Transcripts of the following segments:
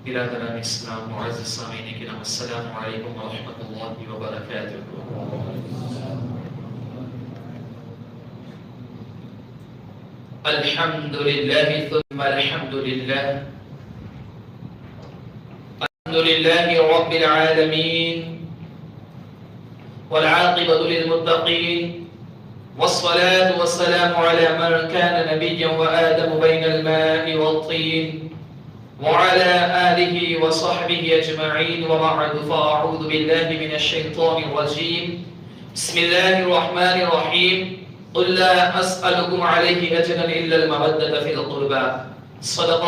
برادران اسلام معزز سامعین کرام السلام علیکم ورحمۃ اللہ وبرکاتہ۔ الحمد للہ ثم الحمد للہ الحمد للہ رب العالمین والعاقبۃ للمتقین والصلاة والسلام على من كان نبيا وآدم بين الماء والطين وعلى آله وصحبه أجمعين وبعد فأعوذ بالله من الشيطان الرجيم بسم الله الرحمن الرحيم قل لا أسألكم عليه أجرا إلا المودة في القربى صدق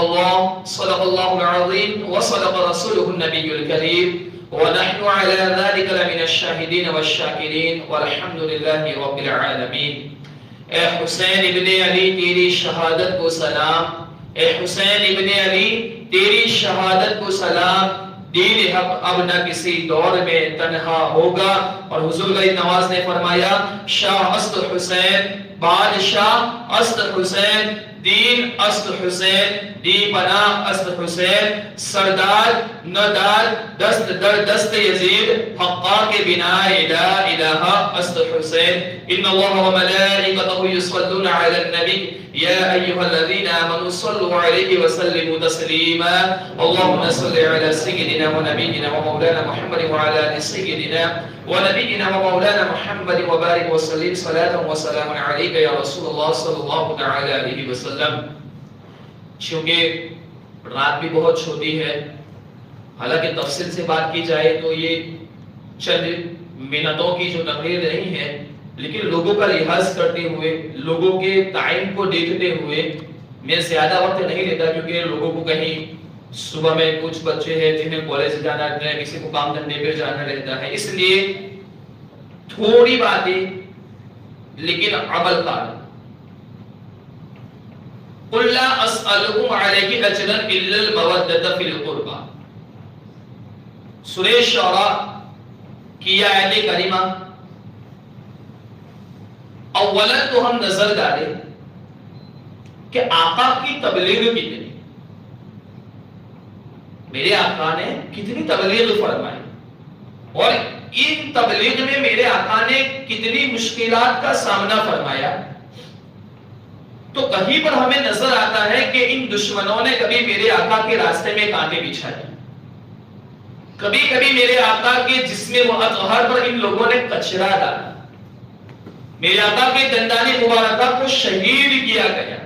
الله العظيم وصدق رسوله النبي الكريم ونحن على ذلك لمن الشاهدين والشاكرين والحمد لله رب العالمين۔ اے حسین ابن علی تیری شہادت کو سلام، اے حسین ابن علی تیری شہادت کو سلام۔ دین حق اب نہ کسی دور میں تنہا ہوگا۔ اور حضور علیہ نواز نے فرمایا شاہ است حسین، بادشاہ است حسین، دین است حسین، دی پناہ است حسین، سردار ندار دست در دست یزید، حقا کے بنا لا الہ است حسین۔ ان اللہ وملائکتہ یصلون علی النبی یا ایھا الذین آمنوا صلوا علیہ وسلموا تسلیما۔ اللهم صل علی سیدنا ونبینا ومولانا محمد وعلی آل سیدنا ونبینا ومولانا محمد وبارک وسلم صلاة وسلام علیک یا رسول اللہ صلی اللہ تعالی علیہ وسلم۔ چونکہ رات بھی بہت چھوٹی ہے، حالانکہ تفصیل سے بات کی جائے تو یہ چند منٹوں کی جو تقریر نہیں ہے، لیکن لوگوں کا لحاظ کرتے ہوئے، لوگوں کے ٹائم کو دیکھتے ہوئے میں زیادہ وقت نہیں لیتا، کیونکہ لوگوں کو کہیں صبح میں کچھ بچے ہیں جنہیں کالج جانا رہتا ہے، کسی کو کام دھندے پہ جانا رہتا ہے، اس لیے تھوڑی باتیں لیکن عمل کار۔ قل لا اسألكم عليه اجرا الا المودة في القربى، سورہ شعراء کی آیت کریمہ۔ اولا تو ہم نظر ڈالیں کہ آقا کی تبلیغ کتنی، میرے آقا نے کتنی تبلیغ فرمائی، اور ان تبلیغ میں میرے آقا نے کتنی مشکلات کا سامنا فرمایا۔ تو کہیں پر ہمیں نظر آتا ہے کہ ان دشمنوں نے کبھی میرے آقا کے راستے میں کانٹے بچھائے، کبھی کبھی میرے آقا کے جسم مطہر پر ان لوگوں نے کچرا ڈالا، میرے آقا کے دندان مبارکہ کو شہید کیا گیا،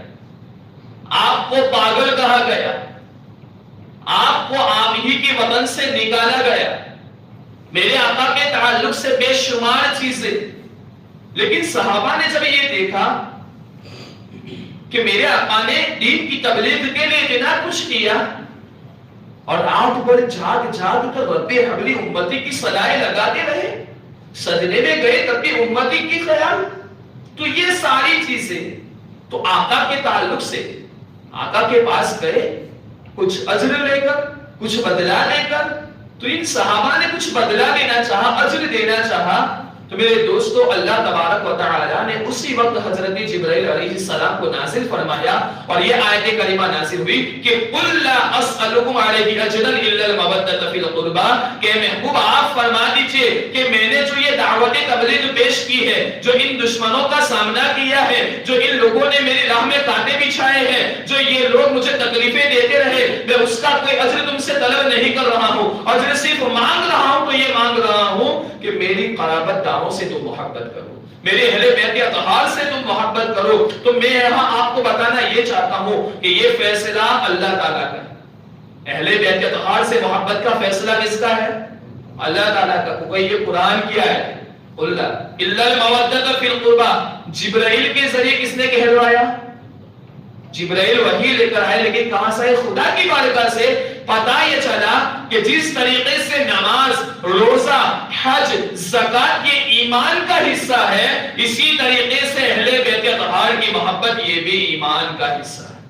آپ کو پاگل کہا گیا، آپ کو آپ ہی کے وطن سے نکالا گیا، میرے آقا کے تعلق سے بے شمار چیزیں۔ لیکن صحابہ نے جب یہ دیکھا کہ میرے آقا نے دین کی تبلیغ کے لیے اتنا کچھ کیا، اور رات بھر جاگ جاگ کر رب حبلی امتی کی صدائیں لگاتے رہے، سجدے میں گئے تب بھی امتی کی خیال، تو یہ ساری چیزیں تو آقا کے تعلق سے آقا کے پاس گئے کچھ اجر لے کر، کچھ بدلہ لے کر۔ تو ان صحابہ نے کچھ بدلہ دینا چاہا، اجر دینا چاہا، تو میرے دوستو اللہ تبارک و تعالی نے اسی وقت حضرت جبرائیل علیہ السلام کو نازل فرمایا، اور یہ آیت کریمہ نازل ہوئی کہ قل لا اسألکم علیہ اجرا الا المودۃ فی القربى، کہ محبوب آپ فرما دیجئے کہ میں نے جو یہ دعوت تبلیغ پیش کی ہے، جو ان دشمنوں کا سامنا کیا ہے، جو ان لوگوں نے میری راہ میں کانٹے بچھائے ہیں، جو یہ لوگ مجھے تکلیفیں دیتے رہے، میں اس کا کوئی اجر تم سے طلب نہیں کر رہا ہوں، اجر صرف مانگ رہا ہوں، تو یہ مانگ رہا ہوں کہ میری قرابت داروں سے تم محبت کرو، میرے اہل بیت اطہار سے تم محبت کرو۔ تو میں یہاں آپ کو بتانا یہ چاہتا ہوں کہ یہ فیصلہ اللہ تعالیٰ کا ہے، اہل بیت اطہار سے محبت کا فیصلہ کس کا ہے؟ اللہ تعالیٰ کا۔ کوئی یہ قرآن کیا ہے؟ اللہ الا المودۃ فی القربى، جبرائیل کے ذریعے کس نے کہلوایا؟ جبرائیل وحی لے کر آئے، لیکن کہاں سے؟ خدا کی بارگاہ سے۔ پتہ یہ چلا کہ جس طریقے سے نماز، روزہ، حج، زکوٰۃ یہ ایمان کا حصہ ہے، اسی طریقے سے اہل بیت اطہار کی محبت یہ بھی ایمان کا حصہ ہے،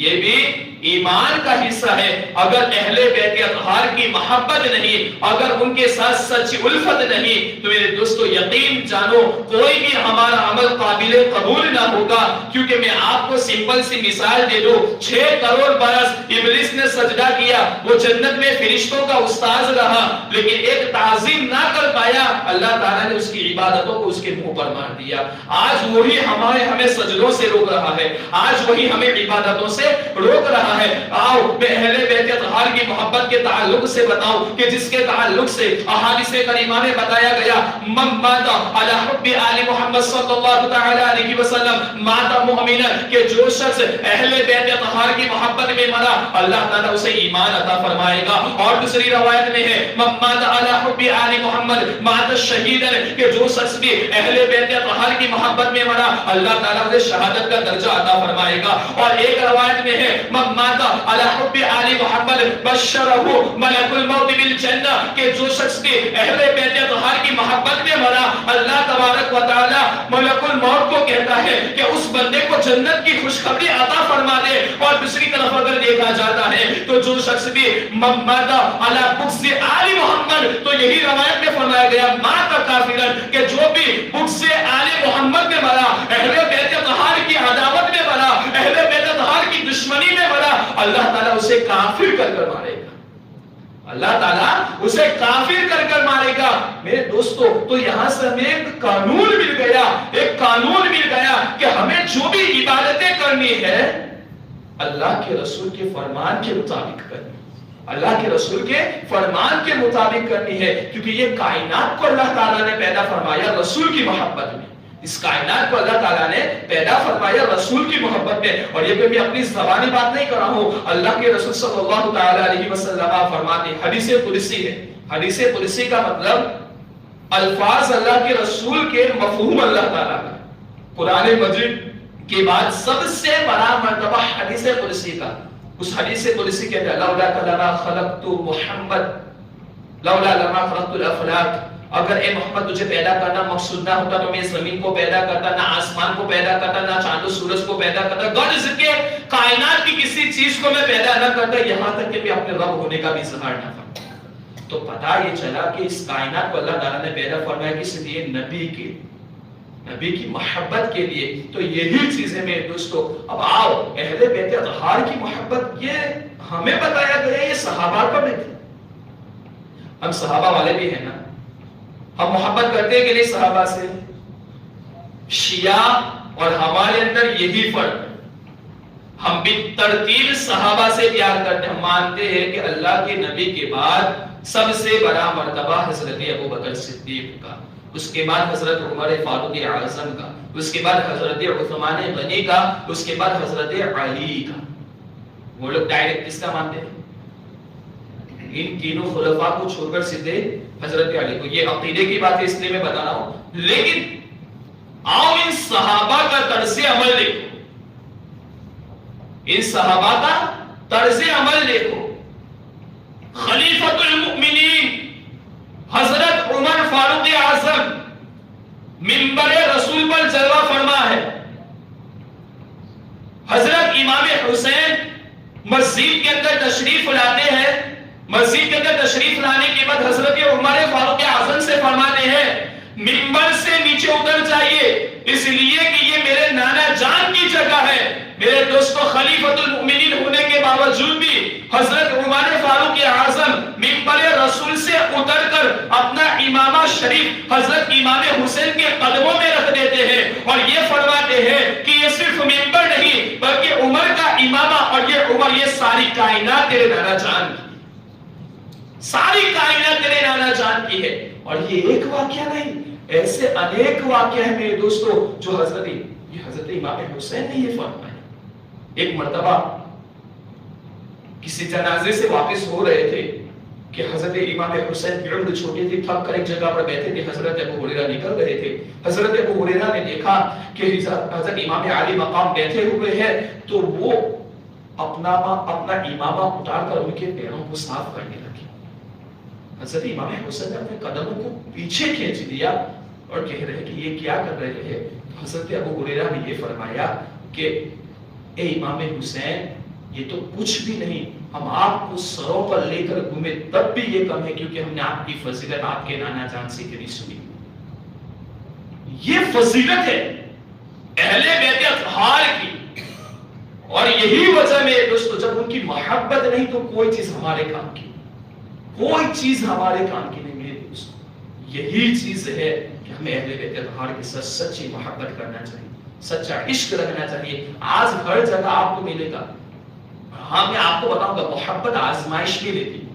یہ بھی ایمان کا حصہ ہے. اگر اہل بیت اطہار کی محبت نہیں، اگر ان کے ساتھ سچی الفت نہیں، تو میرے دوستو یقین جانو کوئی بھی ہمارا عمل قابل قبول نہ ہوگا. کیونکہ میں آپ کو سمپل سی مثال دے دوں، 6 کروڑ برس ابلیس نے سجدہ کیا، وہ جنت میں فرشتوں کا استاذ رہا، لیکن ایک تعظیم نہ کر پایا. اللہ تعالیٰ نے اس کی عبادتوں کو اس کے منہ پر مار دیا. آج وہی ہمیں سجدوں سے روک رہا ہے، آج وہی ہمیں عبادتوں سے روک رہا ہے. آؤ میں اہل بیت اطہار کی محبت کے تعلق سے بتاؤں کہ جس کے تعلق سے احادیث کریمہ میں بتایا گیا، من مات علی حب آل محمد صلی اللہ تعالی علیہ وسلم مات مؤمنا، کہ جو شخص اہل بیت اطہار کی محبت میں مرا اللہ تعالیٰ اسے ایمان عطا فرمائے گا. اور دوسری روایت میں ہے من مات علی حب آل محمد مات شہیدا، کہ جو شخص بھی اہل بیت اطہار کی محبت میں مرا اللہ تعالیٰ اسے شہادت کا درجہ عطا فرمائے گا. اور ایک روایت میں ہے من مات علی حب آل محمد بشرہ ملک الموت بالجنہ، کہ جو شخص بھی اہل بیت اطہار کی محبت میں مرا اللہ تبارک و تعالی ملک الموت کو کہتا ہے کہ اس بندے کو جنت کی خوشخبری عطا فرما دے. اور دوسری طرف اگر دیکھا جاتا ہے تو جو شخص بھی من مات علی بغض آل محمد، تو یہی روایت میں فرمایا گیا مات کافرا، کہ جو بھی بغض آل محمد میں مرا، اہل بیت اطہار کی عداوت میں مرا، اہل بیت اطہار کی دشمنی میں مرا، اللہ تعالیٰ اسے کافر کر کر مارے گا. اللہ تعالیٰ اسے کافر کر کر مارے گا. میرے دوستو تو یہاں سے ہمیں ایک قانون مل گیا، ایک قانون مل گیا کہ ہمیں جو بھی عبادتیں کرنی ہے اللہ کے رسول کے فرمان کے مطابق کرنی، اللہ کے رسول کے فرمان کے مطابق کرنی ہے. کیونکہ یہ کائنات کو اللہ تعالیٰ نے پیدا فرمایا رسول کی محبت میں، اس کائنات کو اللہ تعالیٰ نے پیدا فرمایا رسول کی محبت میں. اور یہ میں اپنی زبانی بات نہیں کر رہا ہوں، اللہ کے رسول صلی اللہ تعالیٰ علیہ وسلم فرماتے ہیں، حدیث قدسی ہے. حدیث قدسی کا مطلب الفاظ اللہ کے رسول کے مفہوم اللہ تعالیٰ کا. قرآن مجید کے بعد سب سے بڑا مرتبہ حدیث قدسی کا. اس حدیث قدسی کے اندر لولا لما خلقت محمد لولا لما خلقت الافلاک، اگر اے محمد تجھے پیدا کرنا مقصود نہ ہوتا تو میں زمین کو پیدا کرتا، نہ آسمان کو پیدا کرتا، نہ چاند و سورج کو پیدا کرتا، غرض کے کائنات کی کسی چیز کو میں پیدا نہ کرتا، یہاں تک کہ میں اپنے رب ہونے کا بھی اظہار نہ کرتا. تو پتہ یہ چلا کہ اس کائنات کو اللہ تعالیٰ نے پیدا فرمایا کس لیے؟ نبی کی محبت کے لیے. تو یہی چیزیں میرے دوستو اب آؤ اہل بیت اطہار کی محبت یہ ہمیں بتایا گیا، یہ صحابہ پر نہیں تھی. ہم صحابہ والے بھی ہیں نا، ہم محبت کرتے ہیں کہ نہیں صحابہ سے؟ شیعہ اور ہمارے اندر یہی فرق ہے، ہم بھی ترتیب صحابہ سے پیار کرتے ہیں. ہم مانتے ہیں کہ اللہ کے نبی کے بعد سب سے بڑا مرتبہ حضرت ابوبکر صدیق کا، اس کے بعد حضرت عمر فاروق اعظم کا، اس کے بعد حضرت عثمان غنی کا، اس کے بعد حضرت علی کا. وہ لوگ ڈائریکٹ کس کا مانتے ہیں؟ ان تینوں خلفاء کو چھوڑ کر سیدھے حضرت علی کو. یہ عقیدے کی بات ہے اس لیے میں بتا رہا ہوں. لیکن آؤ ان صحابہ کا طرز عمل دیکھو، ان صحابہ کا طرز عمل دیکھو. خلیفۃ المؤمنین حضرت عمر فاروق اعظم منبر رسول پر جلوہ فرما ہے. حضرت امام حسین مسجد کے اندر تشریف لاتے ہیں، مسجد کے اندر تشریف لانے کے بعد حضرت عمر فاروق اعظم سے فرماتے ہیں منبر سے نیچے اتر جائیے، اس لیے کہ یہ میرے نانا جان کی جگہ ہے. میرے دوستو خلیفۃ المؤمنین ہونے کے باوجود بھی حضرت عمر فاروق اعظم منبر رسول سے اتر کر اپنا امامہ شریف حضرت امام حسین کے قدموں میں رکھ دیتے ہیں اور یہ فرماتے ہیں کہ یہ صرف منبر نہیں بلکہ عمر کا امامہ، اور یہ عمر یہ ساری کائنات تیرے نانا جان کی، ساری کائنات تیرے نانا جان کی ہے. اور یہ ایک واقعہ نہیں، ایسے انیک واقعہ ہیں میرے دوستو جو حضرت امام حسین نے یہ فرمایا. ایک مرتبہ کسی جنازے سے واپس ہو رہے تھے کہ حضرت امام حسین کی عمر چھوٹی تھی، تھک کر ایک جگہ پر بیٹھے تھے. حضرت ابو ہریرہ نکل رہے تھے. حضرت ابو ہریرہ نے دیکھا کہ حضرت امام علی مقام بیٹھے ہوئے ہیں تو وہ اپنا امامہ اتار کر ان کے پیروں کو صاف کرنے لگے. حضرت امام حسین نے اپنے قدموں کو پیچھے کھینچ دیا اور کہہ رہے کہ یہ کیا کر رہے ہیں؟ حضرت ابو ہریرہ نے یہ فرمایا کہ اے امام حسین، یہ تو کچھ بھی نہیں، ہم آپ کو سروں پر لے کر گھومے تب بھی یہ کم ہے، کیونکہ ہم نے آپ کی فضیلت آپ کے نانا جان سے کبھی سنی۔ یہ فضیلت ہے اہل بیت اطہار کی، اور یہی وجہ میں دوستو جب ان کی محبت نہیں تو کوئی چیز ہمارے کام کی، کوئی چیز ہمارے کام کی نہیں میرے دوستو۔ یہی چیز ہے کہ ہمیں اہل بیت اطہار کے ساتھ سچی محبت کرنا چاہیے، سچا عشق رکھنا چاہیے۔ آج ہر جگہ آپ کو ملے گا، ہاں میں آپ کو بتاؤں گا، محبت آزمائش بھی لیتی ہے،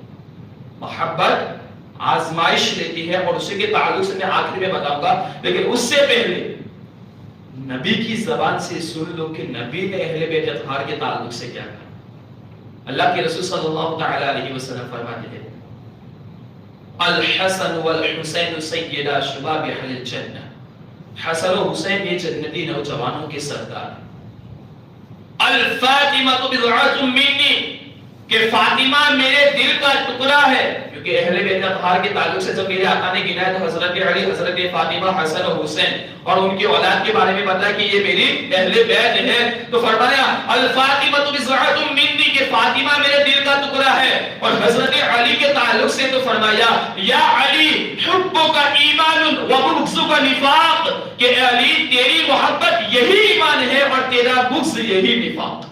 محبت آزمائش لیتی ہے، اور اسی کے تعلق سے میں آخر میں بتاؤں گا، لیکن اس سے پہلے نبی کی زبان سے سن لو کہ نبی نے اہل بیت اطہار کے تعلق سے کیا کہا۔ اللہ کے رسول صلی اللہ تعالی علیہ وسلم فرماتے ہیں الحسن والحسین سیدا شباب اہل الجنہ، حسن و حسین یہ جنتی نوجوانوں کے سردار ہیں۔ الفاطمہ بضعۃ منی، کہ فاطمہ میرے دل کا ٹکڑا ہے، کیونکہ اہل بیت اطہار کے تعلق سے جب میرے آقا نے گنایا تو حضرت علی، حضرت فاطمہ، حسن و حسین اور ان کی اولاد کے بارے میں بتایا کہ یہ میری اہل بیت ہے، تو فرمایا الفاطمہ بضعۃ منی، کہ فاطمہ میرے دل کا ٹکڑا ہے، اور حضرت علی کے تعلق سے تو فرمایا یا علی حبک ایمان وبغضک نفاق، کہ اے علی تیری محبت یہی ایمان ہے اور تیرا بغض یہی نفاق،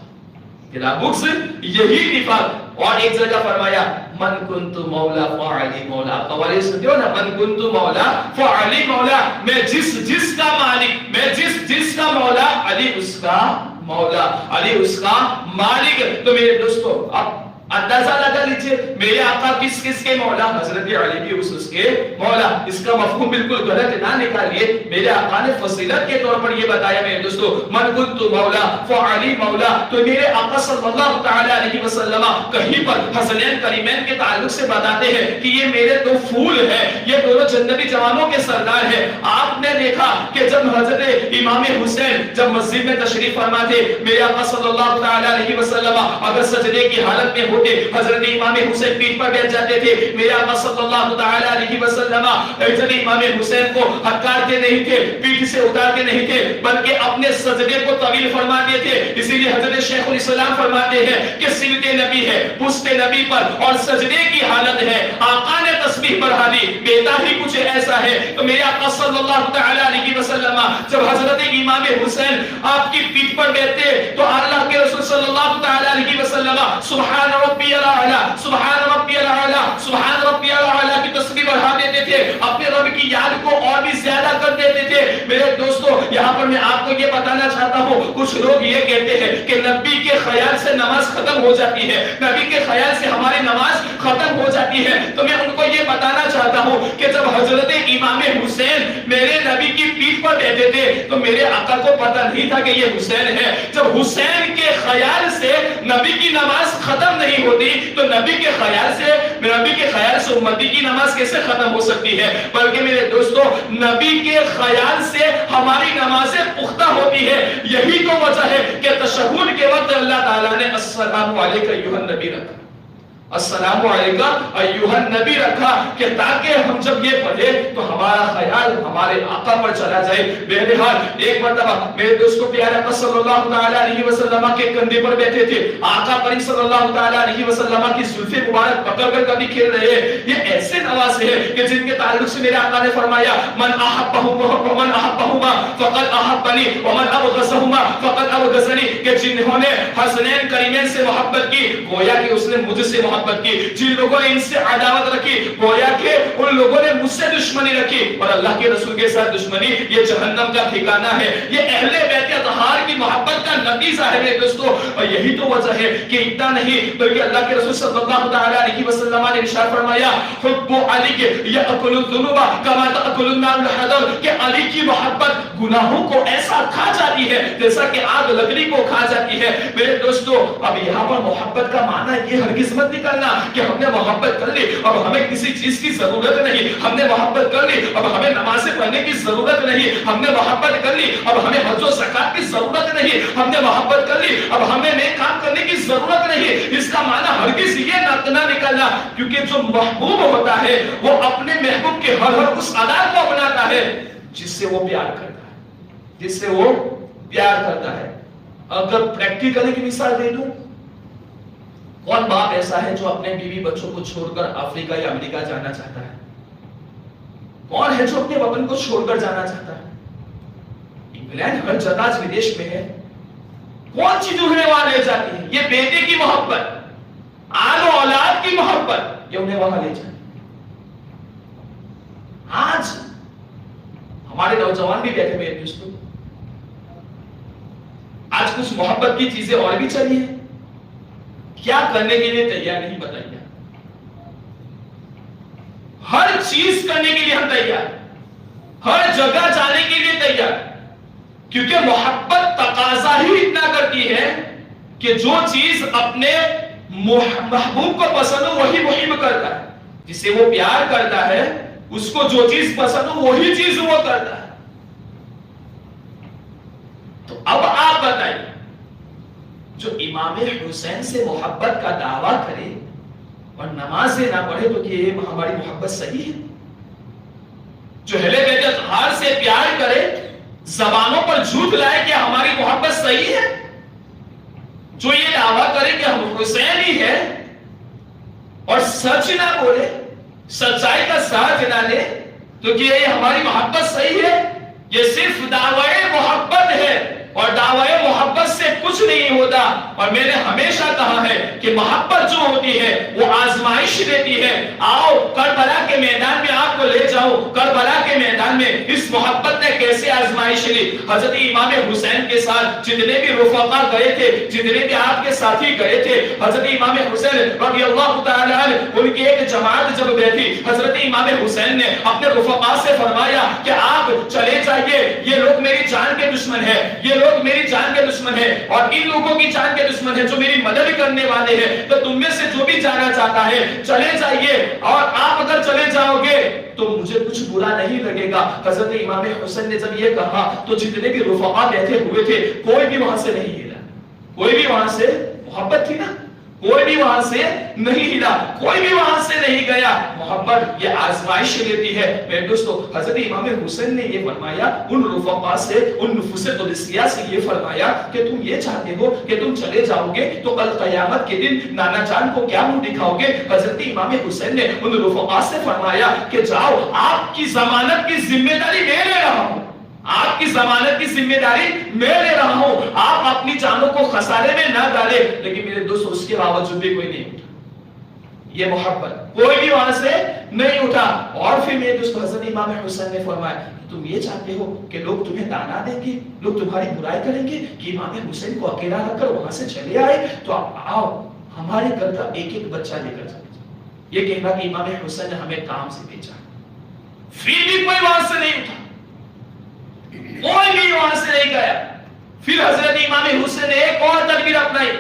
تیرا بغض یہی نفاق۔ اور ایک جگہ فرمایا من کنت مولا فعلی مولا، قوالی سنتے ہو نا، من کنت مولا فعلی مولا، میں جس کا مالک، میں جس کا مولا، علی اس کا مولا، علی اس کا مالک۔ تو میرے دوستو اب اندازہ لگا لیجئے میرے آقا کس کے مولا، حضرت علی بھی اس کے مولا۔ اس کا مفہوم بالکل غلط نہ نکالیے، میرے آقا نے فضیلت کے طور پر یہ بتایا میرے دوستو من کنت مولا فعلی مولا، تو میرے آقا صلی اللہ تعالی علیہ وسلم کہیں پر حسنین کریمین کے تعلق سے بتاتے ہیں کہ یہ میرے دو پھول ہیں، یہ دونوں جنتی جوانوں کے سردار ہیں۔ آپ نے دیکھا کہ جب حضرت امام حسین جب مسجد میں تشریف فرما تھے، میرے آقا صلی اللہ تعالی علیہ وسلم اگر سجدے کی حالت میں ہوتے، حضرت امام حسین پیٹھ پر بیٹھ جاتے تھے، میرے آقا صلی اللہ تعالی علیہ وسلم حضرت امام حسین کو ہکارتے نہیں تھے، پیٹھ سے اتارتے نہیں تھے، بلکہ اپنے سجدے کو طویل فرماتے تھے۔ اسی لیے حضرت شیخ الاسلام فرماتے ہیں کہ سمت نبی ہے، پشت نبی پر اور سجدے کی حالت ہے، آقا نے تسبیح بڑھا دی، بیٹا ہی کچھ ایسا ہے۔ تو میرے آقا صلی اللہ تعالی علیہ وسلم جب حضرت امام حسین آپ کی پیٹھ پر بیٹھتے تو اللہ کے رسول صلی اللہ تعالی علیہ وسلم سبحان ربی الاعلی، سبحان ربی الاعلی، سبحان ربی الاعلی کی تسبیح بڑھا دیتے تھے، اپنے رب کی یاد کو اور بھی زیادہ کر دیتے تھے۔ میرے دوستو یہاں پر میں آپ کو یہ بتانا چاہتا ہوں، کچھ لوگ یہ کہتے ہیں کہ نبی کے خیال سے نماز ختم ہو جاتی ہے، نبی کے خیال سے ہماری نماز ختم ہو جاتی ہے، تو میں ان کو یہ بتانا چاہتا ہوں کہ جب حضرت امام حسین میرے نبی کی پیٹھ پر بیٹھے تھے تو میرے آقا کو پتہ نہیں تھا کہ یہ حسین ہے۔ جب حسین کے خیال سے نبی کی نماز ختم نہیں ہوتی تو نبی کے خیال سے امتی کی نماز کیسے ختم ہو سکتی ہے؟ بلکہ میرے دوستو نبی کے خیال سے ہماری نمازیں پختہ ہوتی ہے۔ یہی تو وجہ ہے کہ تشہد کے وقت اللہ تعالیٰ نے السلام علیکہ ایھا النبی رکھا، السلام علیکہ ایھا النبی رکھا، کہ تاکہ ہم جب یہ پڑھے تو ہمارا خیال ہمارے آقا پر چلا جائے۔ بہرحال ایک مرتبہ میرے دوست کو پیارے آقا صلی اللہ تعالی علیہ وسلم کے کندھے پر بیٹھے تھے، آقا کریم صلی اللہ تعالی علیہ وسلم کی زلفیں مبارک پکڑ کر کبھی کھیل رہے ہیں۔ یہ ایسے نواز ہیں کہ جن کے تعلق سے میرے آقا نے فرمایا من احبہما فقد احبنی ومن ابغضہما فقد ابغضنی، کہ جنہوں نے حسنین کریمین سے محبت کی گویا کہ اس نے مجھ سے محبت کی، جن لوگوں نے ان سے عداوت رکھی گویا کہ ان لوگوں نے مجھ سے دشمنی رکھی، اور اللہ کے رسول کے ساتھ دشمنی یہ جہنم کا ٹھکانہ ہے۔ یہ اہل بیت اطہار کی محبت کا نتیجہ ہے میرے دوستو، اور یہی تو وجہ ہے کہ اتنا نہیں بلکہ اللہ کے رسول صلی اللہ تعالی علیہ وسلم نے ارشاد فرمایا حب علی یاکل الذنوب کما تاکل النار الحطب، کہ علی کی محبت گناہوں کو ایسا کھا جاتی ہے جیسا کہ آگ لکڑی کو کھا جاتی ہے۔ میرے دوستو اب یہاں پر محبت کا معنی یہ ہرگز مت نکلنا کہ ہم نے محبت کر لی اب ہمیں کسی چیز کی ضرورت نہیں، ہم نے محبت کر لی اب ہمیں نمازیں پڑھنے کی ضرورت نہیں، ہم نے محبت کر لی اب ہمیں حج و زکات کی ضرورت نہیں، ہم نے محبت کر لی اب ہمیں نیک کام کرنے کی ضرورت نہیں۔ اس کا معنی ہرگز یہ نہ نکلنا، کیونکہ جو محبوب ہوتا ہے وہ اپنے محبوب کے ہر اس ادا کو اپناتا ہے جس سے وہ پیار کرتا ہے، جس سے وہ پیار کرتا ہے۔ اگر پریکٹیکلی کی مثال دے دوں کون باپ ایسا ہے جو اپنے بیوی بچوں کو چھوڑ کر افریقہ یا امریکہ جانا چاہتا ہے؟ کون ہے جو اپنے وطن کو چھوڑ کر جانا چاہتا ہے؟ انگلینڈ ہر جگہ ودیش میں ہے، کون چیز انہیں وہاں لے جاتی ہے؟ یہ بیٹے کی محبت، آل و اولاد کی محبت، یہ انہیں وہاں لے جاتی ہے۔ آج ہمارے نوجوان بھی بیٹھے ہوئے ہیں دوستوں، آج کچھ محبت کی چیزیں اور بھی چلی ہیں، کیا کرنے کے لیے تیار نہیں بتائیے؟ ہر چیز کرنے کے لیے ہم تیار، ہر جگہ جانے کے لیے تیار، کیونکہ محبت تقاضا ہی اتنا کرتی ہے کہ جو چیز اپنے محبوب کو پسند ہو وہی محب کرتا ہے، جسے وہ پیار کرتا ہے اس کو جو چیز پسند ہو وہی چیز وہ کرتا ہے۔ تو اب آپ بتائیے، جو امام حسین سے محبت کا دعویٰ کرے اور نمازیں نہ پڑھے تو کہ ہماری محبت صحیح ہے؟ جو اہل بیت اطہار سے پیار کرے، زبانوں پر جھوٹ لائے کہ ہماری محبت صحیح ہے، جو یہ دعویٰ کرے کہ ہم حسین ہی ہے اور سچ نہ بولے، سچائی کا ساتھ نہ لے، تو کہ یہ ہماری محبت صحیح ہے؟ یہ صرف دعوی محبت ہے، اور دعوی محبت سے کچھ نہیں ہوتا۔ اور میں نے ہمیشہ کہا ہے کہ محبت جو ہوتی ہے وہ آزمائش دیتی ہے۔ آؤ کربلا کے میدان میں آپ کو لے جاؤ، کربلا کے میدان میں اس محبت نے کیسے آزمائش لی۔ حضرت امام حسین کے ساتھ جتنے بھی رفقا گئے تھے، جتنے بھی آپ کے ساتھی گئے تھے، حضرت امام حسین رضی اللہ تعالی عنہ ان کی ایک جماعت جب بیٹھی، حضرت امام حسین نے اپنے رفقا سے فرمایا کہ آپ چلے جائیے، یہ لوگ میری جان کے دشمن ہیں، یہ لوگ میری جان کے دشمن ہیں، اور ان لوگوں کی جان کے دشمن ہیں جو میری مدد کرنے والے ہیں، تو تم میں سے جو بھی جانا چاہتا ہے چلے جائیے، اور آپ اگر چلے جاؤ گے تو مجھے کچھ برا نہیں لگے گا۔ حضرت امام حسین نے جب یہ کہا تو جتنے بھی رفقا بیٹھے ہوئے تھے کوئی بھی وہاں سے نہیں ہلا، کوئی بھی وہاں سے، محبت تھی نا، کوئی بھی وہاں سے نہیں ہلا، کوئی بھی وہاں سے نہیں گیا۔ محبت یہ آزمائش لیتی ہے۔ میرے دوستو، حضرت امام حسین نے یہ فرمایا ان رفقا سے، ان نفوس قدسیہ سے یہ فرمایا کہ تم یہ چاہتے ہو کہ تم چلے جاؤ گے تو کل قیامت کے دن نانا جان کو کیا منہ دکھاؤ گے؟ حضرت امام حسین نے ان رفقا سے فرمایا کہ جاؤ، آپ کی ضمانت کی ذمہ داری میں لے رہا ہوں، آپ کی ضمانت کی ذمہ داری میں لے رہا ہوں، آپ اپنی جانوں کو خسارے میں نہ ڈالیں۔ لیکن میرے دوست اس کے باوجود بھی کوئی نہیں اٹھا، یہ محبت، کوئی بھی وہاں سے نہیں اٹھا۔ اور پھر میرے دوست حضرت امام حسین نے فرمایا کہ تم یہ چاہتے ہو کہ لوگ تمہیں تانا دیں گے، لوگ تمہاری برائی کریں گے کہ امام حسین کو اکیلا رکھ کر وہاں سے چلے آئے، تو آؤ ہمارے گھر کا ایک ایک بچہ لے کر چلے جائیں۔ یہ کہنا کہ امام حسین نے ہمیں کام سے بھیجا، پھر بھی کوئی وہاں سے نہیں اٹھا، کوئی بھی وہاں سے نہیں گیا۔ پھر حضرت امام حسین نے ایک اور تدبیر اپنائی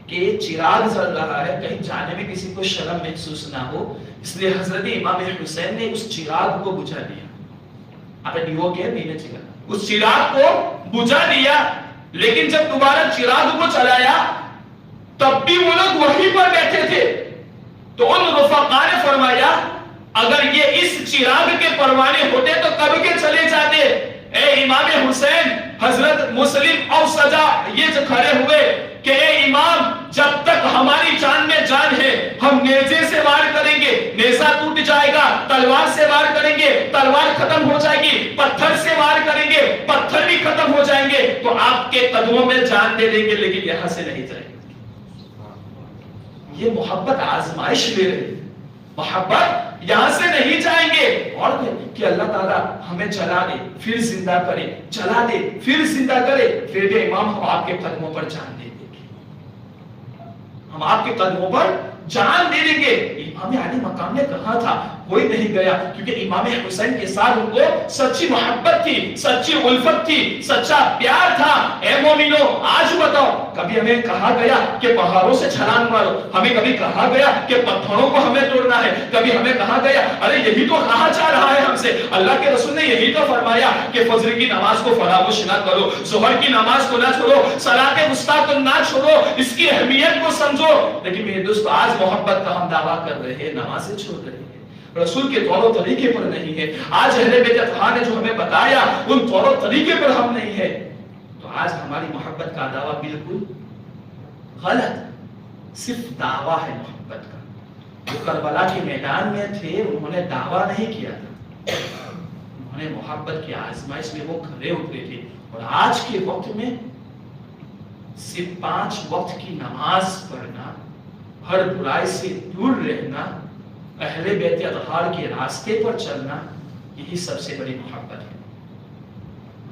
کہ چراغ جل رہا ہے، کہیں جانے میں کسی کو شرم محسوس نہ ہو، اس لیے حضرت امام حسین نے اس چراغ کو بجھا دیا۔ آپ نے دیو کے دینے چلا، اس چراغ کو بجھا دیا، لیکن جب دوبارہ چراغ کو چلایا تب بھی وہ لوگ وہیں پر بیٹھے تھے۔ تو ان رفقا نے فرمایا اگر یہ اس چراغ کے پروانے ہوتے تو کب کے چلے جاتے۔ اے امام حسین، حضرت مسلم اور سجا یہ جو کھڑے ہوئے کہ اے امام، جب تک ہماری جان میں جان ہے ہم نیزے سے وار کریں گے، نیزہ ٹوٹ جائے گا، تلوار سے وار کریں گے، تلوار ختم ہو جائے گی، پتھر سے وار کریں گے، پتھر بھی ختم ہو جائیں گے، تو آپ کے قدموں میں جان دے دیں گے، لیکن یہاں سے نہیں جائیں گے۔ یہ محبت آزمائش لے رہی، محبت یہاں سے نہیں جائیں گے۔ اور کہ اللہ تعالیٰ ہمیں جلا دے پھر زندہ کرے، جلا دے پھر زندہ کرے، پھر بھی امام ہم آپ کے قدموں پر جان دے دیں گے، ہم آپ کے قدموں پر جان دے دیں گے۔ امام علی مقام نے کہا تھا، کوئی نہیں گیا، کیونکہ امام حسین کے ساتھ ان کو سچی محبت تھی، سچی الفت تھی، سچا پیار تھا۔ اے مومنو، آج بتاؤ، کبھی ہمیں کہا گیا کہ پہاڑوں سے چھلانگ مارو، ہمیں کبھی کہا گیا کہ پتھروں کو ہمیں توڑنا ہے، کبھی ہمیں کہا گیا ارے یہی تو کہا جا رہا ہے ہم سے، اللہ کے رسول نے یہی تو فرمایا کہ فجر کی نماز کو فراموش نہ کرو، ظہر کی نماز کو نہ چھوڑو، صلاۃ وسطیٰ کو نہ چھوڑو، اس کی اہمیت کو سمجھو۔ لیکن میرے دوست، آج محبت کا ہم دعویٰ کر رہے ہیں، نمازیں چھوڑ رہے ہیں، رسول کے طور و طریقے پر نہیں ہے۔ آج اہل بیت اطہار نے جو ہمیں بتایا ان طور و طریقے پر ہم نہیں ہے، تو آج ہماری محبت کا دعویٰ بالکل غلط۔ صرف دعویٰ ہے محبت کا. جو کربلا کے میدان میں تھے انہوں نے دعویٰ نہیں کیا تھا, انہوں نے محبت کی آزمائش میں وہ کھڑے اترے تھے. اور آج کے وقت میں صرف 5 وقت کی نماز پڑھنا, ہر برائی سے دور رہنا, اہل بیت اطہار کے راستے پر چلنا, یہی سب سے بڑی محبت ہے.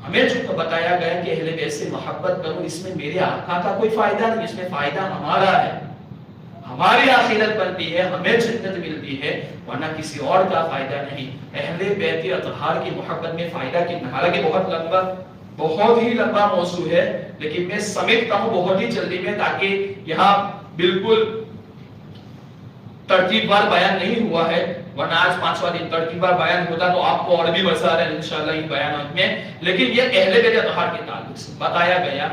ہمیں جو بتایا گیا کہ اہل بیت سے محبت کرو, اس میں میرے آقا کا کوئی فائدہ نہیں, اس میں فائدہ ہمارا ہے, ہماری آخرت بنتی ہے, ہمیں جنت ملتی ہے, ورنہ کسی اور کا فائدہ نہیں. اہل بیت اطہار کی محبت میں فائدہ کتنا, حالانکہ بہت ہی لمبا موضوع ہے, لیکن میں سمیٹتا ہوں بہت ہی جلدی میں, تاکہ یہاں بالکل ترتیب وار بیان نہیں ہوا ہے, ورنہ آج 5واں دن ترتیب وار بیان ہوتا تو آپ کو اور بھی مزہ آ رہا ہے انشاءاللہ ان بیانات میں. لیکن یہ اہل بیت اطہار کے تعلق سے بتایا گیا.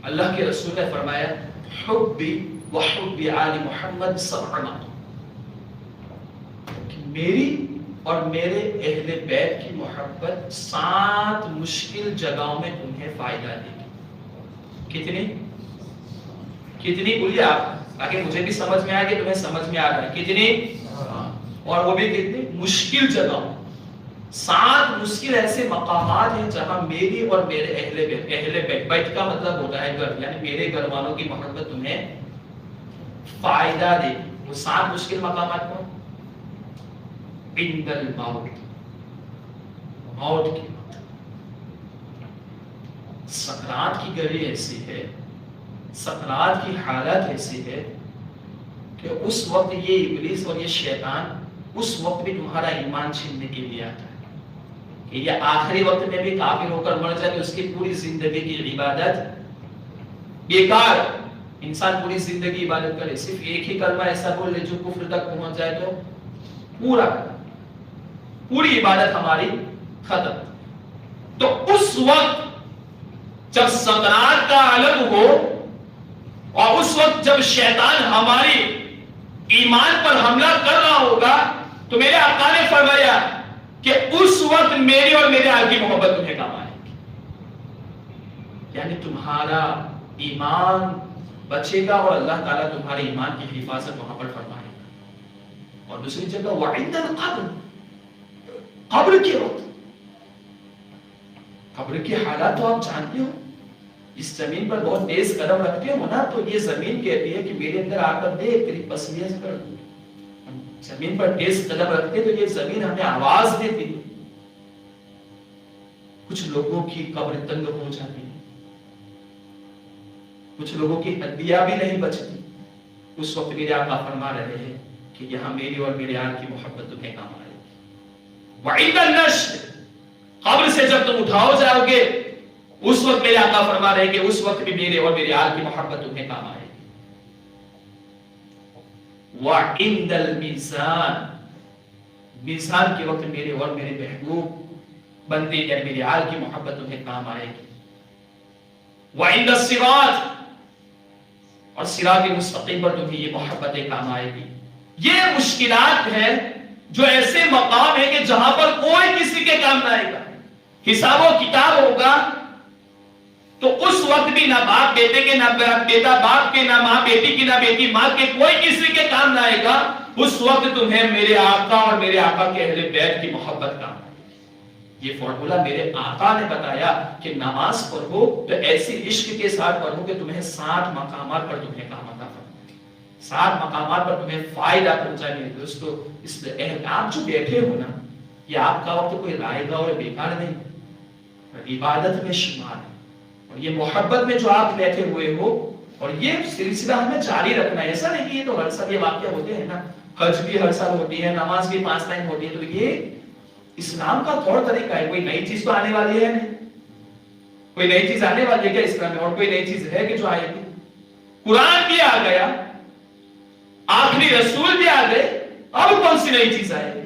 اللہ کے رسول نے فرمایا حبی وحب آل محمد سبعنا, میری اور میرے اہل بیت کی محبت 7 مشکل جگہوں میں تمہیں فائدہ دے گی. کتنی بولیے آپ, تاکہ مجھے بھی سمجھ میں آئے کہ تمہیں سمجھ میں آ رہا ہے. کتنی, اور وہ بھی کتنی مشکل جگہوں. 7 مشکل ایسے مقامات ہیں جہاں میری اور میرے اہل بیت کا مطلب ہوتا ہے گھر, یعنی میرے گھر والوں کی محبت تمہیں فائدہ دے. وہ 7 مشکل مقامات کو عند الموت, موت کی وقت, سکرات کی گھڑی ایسی ہے, سکرات کی حالت ایسی ہے کہ اس وقت یہ ابلیس اور یہ شیطان اس وقت بھی تمہارا ایمان چھیننے کے لیے آتا ہے کہ یہ آخری وقت میں بھی کافر ہو کر مر جائے, اس کی پوری زندگی کی عبادت بیکار. انسان پوری زندگی عبادت کرے, صرف ایک ہی کلمہ ایسا بول لے جو کفر تک پہنچ جائے تو پوری عبادت ہماری ختم. تو اس وقت جب سکرات کا عالم ہو, اور اس وقت جب شیطان ہماری ایمان پر حملہ کر رہا ہوگا, تو میرے آقا نے فرمایا کہ اس وقت میری اور میرے آقا کی محبت تمہیں کام آئے گی, یعنی تمہارا ایمان بچے گا اور اللہ تعالیٰ تمہارے ایمان کی حفاظت وہاں پر فرمائے گا. اور دوسری جگہ وعند القبر, قبر کے وقت, قبر کی حالات تو آپ جانتے ہو. اس زمین پر بہت تیز قدم رکھتے ہو نا, تو یہ زمین کہتی ہے کہ میرے اندر آ کر دے تیری پسلیاں کر. زمین پر تیز قدم رکھتے تو یہ زمین ہمیں آواز دیتی. کچھ لوگوں کی قبر تنگ ہو جاتی ہے, کچھ لوگوں کی ہڈیاں بھی نہیں بچتی. اس وقت میرے آقا فرما رہے ہیں کہ یہاں میری اور میرے آقا کی محبت تمہیں کام آئے گی. وعند النشر, قبر سے جب تم اٹھاؤ جاؤ گے, اس وقت میرے آقا فرما رہے ہیں کہ اس وقت بھی میرے اور میرے آقا کی محبت تمہیں کام آئے گی. وعند المیزان, میزان کے وقت میرے اور میرے محبوب بندے یعنی میرے آقا کی محبت تمہیں کام آئے گی. وعند الصراط, اور صراط مستقیم پر تمہیں یہ محبتیں کام آئے گی. یہ مشکلات ہیں جو ایسے مقام ہے کہ جہاں پر کوئی کسی کے کام نہ آئے گا. حساب و کتاب ہوگا تو اس وقت بھی نہ باپ بیٹے کے, نہ بیٹا باپ کے, نہ ماں بیٹی کی, نہ بیٹی ماں کے, کوئی کسی کے کام نہ آئے گا. اس وقت تمہیں میرے آقا اور میرے آقا کے اہل بیت کی محبت کام. یہ فارمولا میرے آقا نے بتایا کہ نماز پڑھو تو ایسی عشق کے ساتھ پڑھو کہ تمہیں 60 مقامات پر تمہیں کام آتا ہے, 60 مقامات پر تمہیں فائدہ پہنچائے. میرے دوستو, اس آپ جو بیٹھے ہو نا, یہ آپ کا وقت کوئی رائے گا اور بیکار نہیں, عبادت میں شمار ہے. اور یہ محبت میں جو آپ بیٹھے ہوئے ہو, اور یہ سلسلہ ہمیں جاری رکھنا ہے. ایسا نہیں کہ یہ تو ہر سال یہ واقعہ ہوتے ہیں نا, حج بھی ہر سال ہوتی ہے, نماز بھی 5 ٹائم ہوتی ہے, تو یہ اسلام کا طور طریقہ ہے. کوئی نئی چیز تو آنے والی ہے نہیں, کوئی نئی چیز آنے والی ہے کیا اسلام میں؟ اور کوئی نئی چیز ہے کہ جو آئے گی؟ قرآن بھی آ گیا, آخری رسول بھی آ گئے, اب کون سی نئی چیز آئے گی؟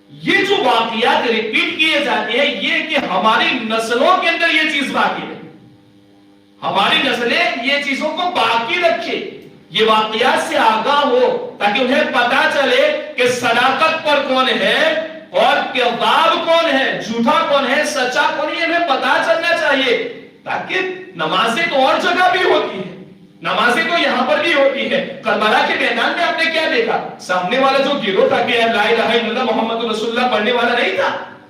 یہ جو واقعات ریپیٹ کیے جاتے ہیں, یہ کہ ہماری نسلوں کے اندر یہ چیز باقی ہے, ہماری نسلیں یہ چیزوں کو باقی رکھے, یہ واقعات سے آگاہ ہو, تاکہ انہیں پتا چلے کہ صداقت پر کون ہے اور کذاب کون ہے, جھوٹا کون ہے, سچا کون ہے. انہیں پتا چلنا چاہیے, تاکہ نمازیں تو اور جگہ بھی ہوتی ہیں, نمازیں تو یہاں پر بھی ہوتی ہے. کربلا کے میدان میں آپ نے کیا دیکھا؟ سامنے والا جو گروہ تھا کہ لا الہ الا اللہ محمد رسول اللہ پڑھنے والا نہیں تھا.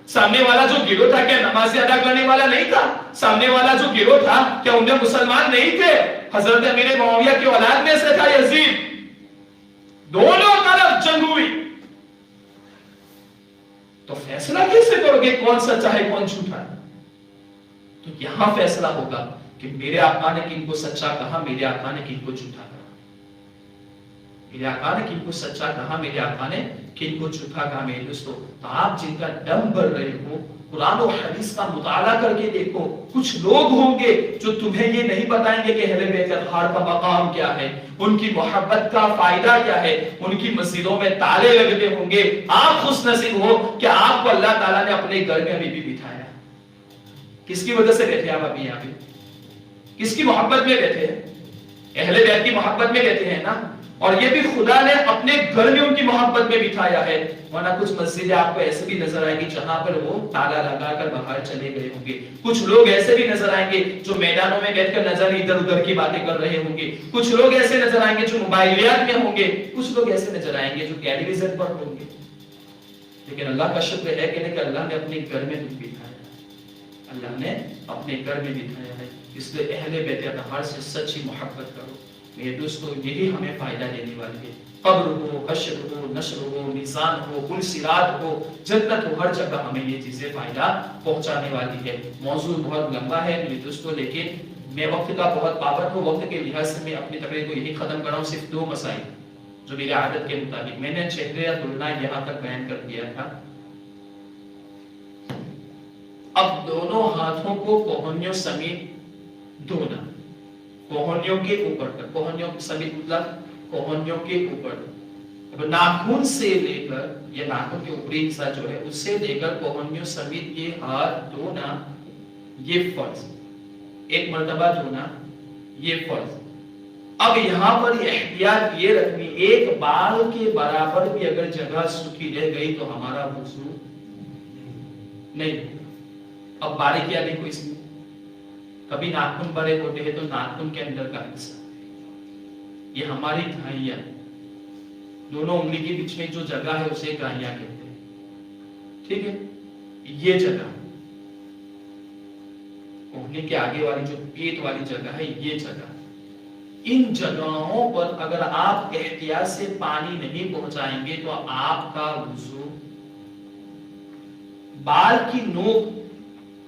سامنے والا جو گروہ تھا کیا نمازیں ادا کرنے والا نہیں تھا. سامنے والا جو گروہ تھا کیا ان میں مسلمان نہیں تھے. حضرت امیر معاویہ کی اولاد میں سے تھا یزید. دونوں طرف جنگ ہوئی. تو فیصلہ کیسے کرو گے کون سچا ہے کون جھوٹا ہے؟ تو یہاں فیصلہ ہوگا کہ میرے آقا نے کن کو سچا کہا, میرے آقا نے کن کو جھوٹا کہا. میرے آقا نے کن کو سچا کہا, میرے آقا نے کن کو جھوٹا کہا. میرے دوستو, تو آپ جن کا دم بھر رہے ہو قرآن و حدیث کا مطالعہ کر کے دیکھو. کچھ لوگ ہوں گے جو تمہیں یہ نہیں بتائیں گے کہ اہل بیت اطہار کا مقام کیا ہے, ان کی محبت کا فائدہ کیا ہے, ان کی مسجدوں میں تالے لگتے ہوں گے. آپ خوش نصیب ہو کہ آپ کو اللہ تعالیٰ نے اپنے گھر میں ابھی بھی بٹھایا. کس کی وجہ سے بیٹھے آپ ابھی یہاں پہ؟ کس کی محبت میں بیٹھے ہیں؟ اہل بیت کی محبت میں بیٹھے ہیں نا. اور یہ بھی خدا نے اپنے گھر میں ان کی محبت میں بٹھایا ہے. ورنہ کچھ مسجدیں آپ کو ایسے بھی نظر آئیں گی جہاں پر وہ تالا لگا کر باہر چلے گئے ہوں گے. کچھ لوگ ایسے بھی نظر آئیں گے جو میدانوں میں بیٹھ کر نظر ادھر ادھر کی باتیں کر رہے ہوں گے. کچھ لوگ ایسے نظر آئیں گے جو موبائلیات میں ہوں گے. کچھ لوگ ایسے نظر آئیں گے جو ٹیلی ویژن پر ہوں گے. لیکن اللہ کا شکر ہے کہ اللہ نے اپنے گھر میں بٹھایا ہے. اللہ نے اپنے گھر میں بٹھایا ہے. اس لیے اہل بیت اطہار سے سچی محبت کرو. میرے دوستو, یہی ہمیں فائدہ دینے والی ہے. قبر ہو, حشر ہو, نشر ہو, میزان ہو, پل صراط ہو, جنت ہو, ہر جگہ ہمیں یہ چیزیں فائدہ پہنچانے والی ہے. موضوع بہت لمبا ہے میرے دوستو, لیکن میں وقت کا بہت پابند ہوں. وقت کے لحاظ سے میں اپنی تقریر کو یہی ختم کر رہا ہوں. صرف 2 مسائل جو میری عادت کے مطابق میں نے چہرے یا تلنا یہاں تک بیان کر دیا تھا. اب دونوں ہاتھوں کو کوہنیوں سمیت دھونا. کوہنیوں کے اوپر تک, کوہنیوں سمیت مطلب کوہنیوں کے اوپر, ناخن سے لے کر, یہ ناخن کے اوپری حصہ جو ہے اس سے لے کر کوہنیوں سمیت یہ ہاتھ دھونا, یہ فرض. 1 مرتبہ دھونا, یہ فرض. اب یہاں پر احتیاط یہ رکھنی, ایک بال کے برابر بھی اگر جگہ سوکھی رہ گئی تو ہمارا وضو نہیں. اب باریکیاں دیکھو اس میں. کبھی ناخن بڑے ہوتے ہیں تو ناخن کے اندر کا حصہ, یہ ہماری گھائیاں, دونوں انگلی کے بیچ میں جو جگہ ہے اسے گھائیاں کہتے ہیں. ٹھیک ہے, یہ جگہ انگلی کے آگے والی جو پیٹ والی جگہ ہے, یہ جگہ, ان جگہوں پر اگر آپ احتیاط سے پانی نہیں پہنچائیں گے تو آپ کا وضو, بال کی نوک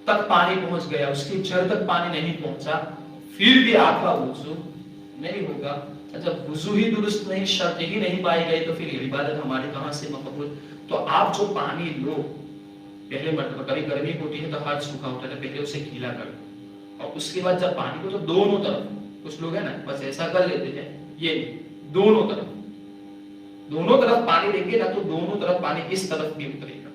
تک پانی پہنچ گیا, اس کی جڑ تک پانی نہیں پہنچا, پھر بھی آپ کا وضو نہیں ہوگا. جب وضو ہی درست نہیں, شرط ہی نہیں پائی گئی تو پھر عبادت ہماری کہاں سے مقبول. تو آپ جو پانی لو پہلے مرتبہ, کبھی گرمی ہوتی ہے تو ہاتھ سوکھا ہوتا ہے, پہلے اسے گیلا کر دو, اور اس کے بعد جب پانی کو تو دونوں طرف, کچھ لوگ ہیں نا بس ایسا کر لیتے ہیں, یہ دونوں طرف پانی دیں گے نا تو دونوں طرف پانی اس طرف بھی اترے گا.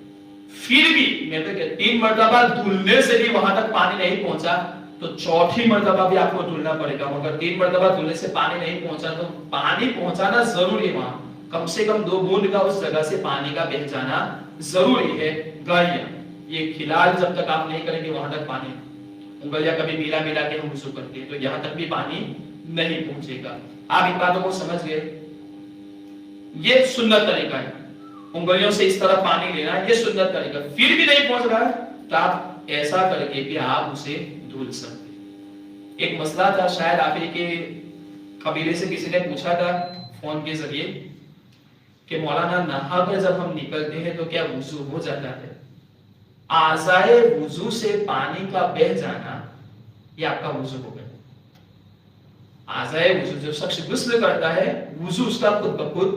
پھر بھی میں تو کہ 3 مرتبہ دھلنے سے بھی وہاں تک پانی نہیں پہنچا تو 4تھی مرتبہ بھی آپ کو دھلنا پڑے گا. مگر 3 مرتبہ دھلنے سے پانی نہیں پہنچا تو پانی پہنچانا ضروری ہے. وہاں کم سے کم 2 بوند کا اس جگہ سے پانی کا بہ جانا ضروری ہے. گائیاں, یہ کھلال جب تک آپ نہیں کریں گے وہاں تک پانی, انگلیاں کبھی ملا ملا کے ہم وضو کرتے ہیں تو یہاں تک بھی پانی نہیں پہنچے گا. آپ ان باتوں کو سمجھ گئے. یہ سنت طریقہ ہے, انگلیوں سے اس طرح پانی لینا, یہ سنت طریقہ. پھر بھی نہیں پہنچ رہا ہے تو آپ ایسا کر کے بھی آپ اسے دھل سکتے. ایک مسئلہ تھا, شاید آپ ہی کے قبیلے سے کسی نے پوچھا تھا فون کے ذریعے کہ مولانا نہا کر جب ہم نکلتے ہیں تو کیا وضو ہو جاتا ہے؟ اعضائے وضو سے پانی کا بہ جانا یہ آپ کا وضو ہو گیا. اعضائے وضو, جو شخص غسل کرتا ہے وضو اس کا خود بخود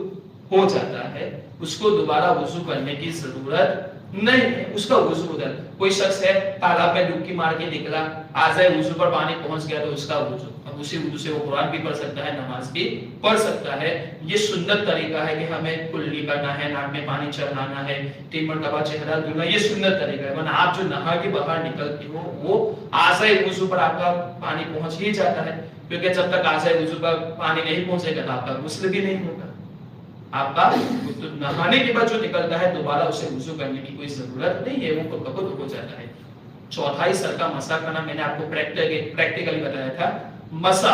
ہو جاتا ہے, اس کو دوبارہ وضو کرنے کی ضرورت نہیں ہے, اس کا وضو ہو جاتا ہے. کوئی شخص ہے تالاب میں ڈبکی مار کے نکلا, اعضائے وضو پر پانی پہنچ گیا تو اس کا وضو, اب اسی وضو سے وہ قرآن بھی پڑھ سکتا ہے, نماز بھی پڑھ سکتا ہے. یہ سنت طریقہ ہے کہ ہمیں کلی کرنا ہے, ناک میں پانی چڑھانا ہے, 3 مرتبہ چہرہ دھلنا, یہ سنت طریقہ ہے. ورنہ آپ جو نہا کے باہر نکلتے ہو وہ اعضائے وضو پر آپ کا پانی پہنچ ہی جاتا ہے, کیونکہ جب تک اعضائے وضو پر پانی نہیں پہنچے گا تو آپ کا غسل بھی نہیں ہوگا. آپ کا نہانے کے بعد جو نکلتا ہے دوبارہ اسے وضو کرنے کی کوئی ضرورت نہیں ہے, وہ خود بخود ہو جاتا ہے. چوتھائی سر کا مسا کرنا میں نے آپ کو پریکٹیکلی بتایا تھا. مسا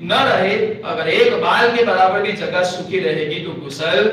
نہ رہے، اگر ایک بال کے برابر بھی جگہ سوکھی رہے گی تو غسل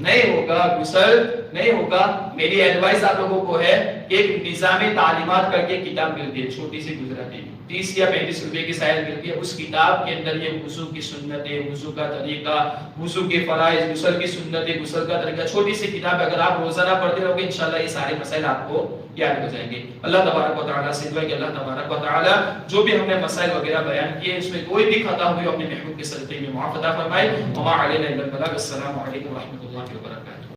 نہیں ہوگا، غسل نہیں ہوگا۔ میری ایڈوائس آپ لوگوں کو ہے کہ ایک نظامی تعلیمات کر کے کتاب ملتی ہے چھوٹی سی گجراتی، 30 یا 35 روپے کی شاید ملتی ہے، اس کتاب کے اندر یہ وضو کی سنتیں، وضو کا طریقہ، وضو کے فرائض، غسل کی سنتیں، غسل کا طریقہ، چھوٹی سی کتاب اگر آپ روزانہ پڑھتے رہو گے انشاءاللہ یہ سارے مسائل آپ کو یاد ہو جائیں گے۔ اللہ تبارک و تعالیٰ سے دعا ہے کہ اللہ تبارک و تعالیٰ جو بھی ہم نے مسائل وغیرہ بیان کیے اس میں کوئی بھی خطا ہوئی اپنے محبوب کے صدقے میں معاف عطا فرمائے۔ وما علینا الا البلاغ۔ السلام علیکم و رحمۃ اللہ وبرکاتہ۔